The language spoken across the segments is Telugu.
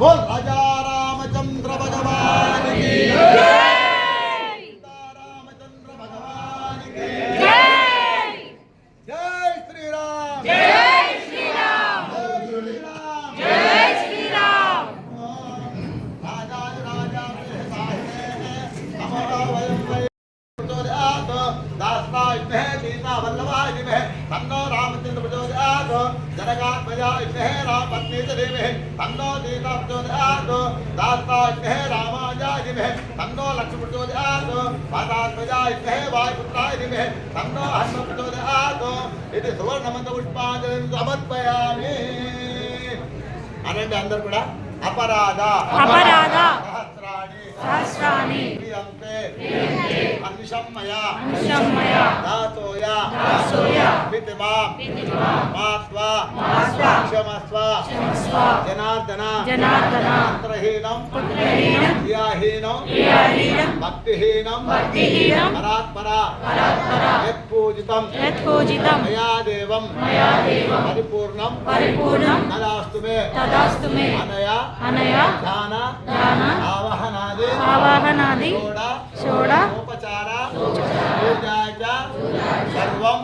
बोल राजा रामचंद्र भगवान की जय, रामचंद्र भगवान की जय, जय श्री राम, जय श्री राम, जय श्री राम। राजा राजा हमारा वयम दासना सीता वल्लभाय विमहे तन्नो रामचंद्र प्रचोदयात् जनकात्मजा विमहे राम पत्नी च धीमहि तन्नो सीता प्रचोदयात् दासना विमहे रामाय विमहे तन्नो लक्ष्मण प्रचोदयात् मातात्मजा विमहे वायुपुत्राय विमहे तन्नो हनुमत् प्रचोदयात् इति सुवर्णमन्तपुष्पाञ्जलिं समर्पयामि। अनंడి అందరూ కూడా अपराध अपराध सहस्राणि क्रियन्ते अन्शम्मया दासोया पितमा मात्वा क्षमस्व जनार्दन पुत्रहीनं क्रियाहीनं भक्तिहीनं परात्परा यत्पूजितं मया देवं परिपूर्णं तदास्तु मे अनया ध्यान आवाहनादि षोड उपचार पूजाच सर्वं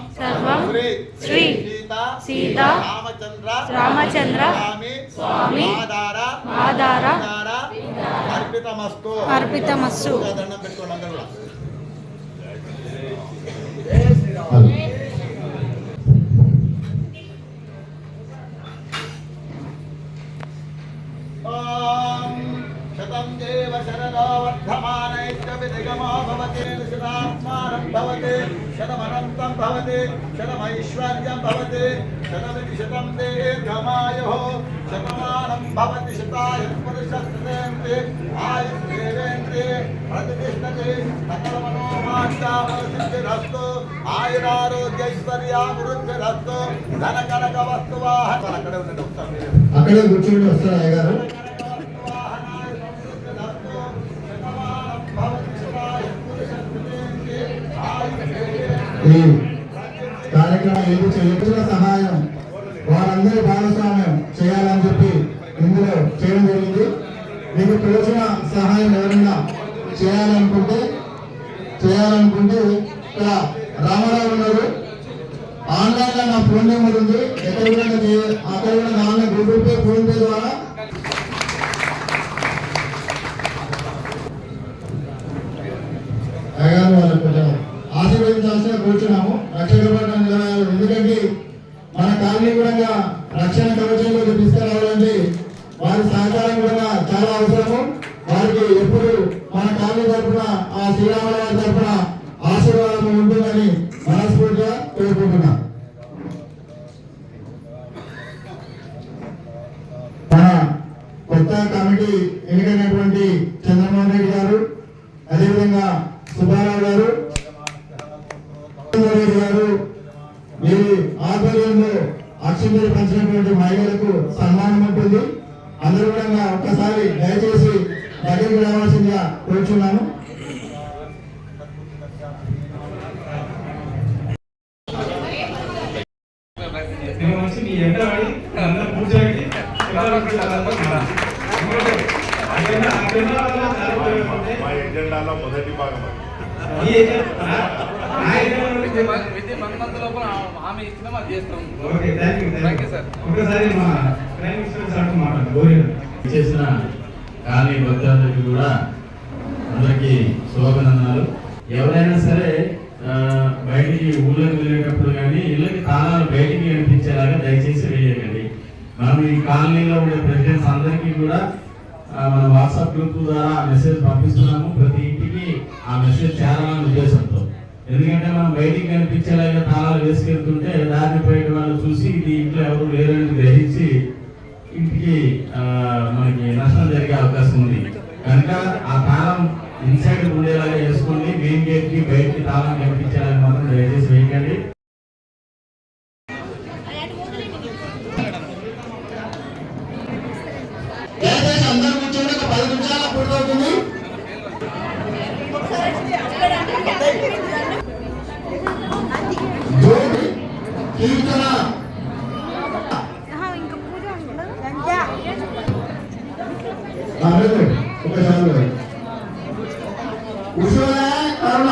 श्री सीता रामचंद्र स्वामी आधार अर्पितमस्तु। దండం పెట్టుకోండి అందరూ కూడా। शतं देव शरदो वर्धमानैश्च विनिगमो भवति शतात्मानं भवति शतमनन्तं भवति शतमैश्वर्यं भवति शतमिति शतं दीर्घमायुः शतमानं भवति शतायुः पुरुषस्तेन्द्रिये आयुर्देवेन्द्रिये प्रतिष्ठते सकलमनोवाञ्छाफलसिद्धिरस्तु आयुरारोग्यैश्वर्याभिवृद्धिरस्तु धनकनकवस्तुवाहन అక్కడే కూర్చొని వస్తారు అయ్యగారు। ఈ కార్యక్రమం ఏది చేయొచ్చిన సహాయం వారందరి భాగస్వామ్యం చేయాలని చెప్పి ఇందులో చేయడం జరిగింది। మీకు తోచిన సహాయం ఎవరైనా చేయాలనుకుంటే ఇక్కడ రామారావు ఉన్నారు, ఆన్లైన్ లో నా ఫోన్ నెంబర్ ఉంది, అక్కడ కూడా నాన్న గూగుల్ పే ఫోన్ పే ద్వారా అయ్యారు వాళ్ళకు కొంచెం ఆశీర్వదించాల్సిన కూర్చున్నాము। రక్షక భటులను నిలబడాలి, ఎందుకంటే మన కాలనీ కూడా రక్షణ కవచంలోకి తీసుకురావాలంటే వారి సహకారం కూడా చాలా అవసరము। వారికి ఎప్పుడు మన కాలనీ తరఫున ఆ శ్రీరాముల వారి తరఫున ఆశీర్వాదం ఉంటుందని మనస్ఫూర్తిగా కోరుకుంటున్నా। మన కొత్త కమిటీ ఎన్నికైనటువంటి చంద్రమోహన్ రెడ్డి గారు, అదేవిధంగా సుబ్బారావు గారు, వీరి ఆధ్వర్యంలో అక్షంతలు పంచినటువంటి మహిళలకు సన్మానం ఉంటుంది। అందరూ కూడా ఒక్కసారి దయచేసి దగ్గరికి రావాల్సిందిగా కోరుచున్నాను। మా ఎజెండాలో మొదటి భాగం అది. విత్ 1 month లోపల హామీ ఇచ్చినా అది చేస్తాం. Okay, thank you sir. ఒకసారి మా ప్రైమ్ మినిస్టర్ సార్ మాట్లాడు చేసిన కాలనీ భక్తులందరికీ కూడా అందరికీ శుభాభినందనాలు. ఎవరైనా సరే బయటికి ఊళ్ళకి వెళ్ళేటప్పుడు కానీ ఇళ్ళకి తాళాలు బయటికి కనిపించేలాగా దయచేసి వేయకండి. మనం ఈ కాలనీలో ఉండే ప్రెసిడెంట్స్ అందరికీ కూడా మన వాట్సాప్ గ్రూప్ ద్వారా మెసేజ్ పంపిస్తున్నాము. ప్రతి ఇంటికి ఆ మెసేజ్ చేరాలనే ఉద్దేశంతో. ఎందుకంటే మనం బయటికి కనిపించేలాగా తాళాలు వేసుకెళ్తుంటే దారిని పోయే వాళ్ళు చూసి ఇది ఇంట్లో ఎవరు లేరని గ్రహించి ఇంటికి మనకి నష్టం జరిగే అవకాశం ఉంది. కనుక ఆ తాళం ఇన్సైడ్ ఉండేలాగా వేసుకోండి. మెయిన్ గేట్ కి బయటికి తాళం కనిపించేలాగా మాత్రం దయచేసి వేయకండి. దయచేసి అందరూ కూర్చొని ఒక 10 నిమిషాల పూర్తవుతుంది. కీర్తన ఇంకా పూజ ఒకసారి ఉషోదయ కరుణ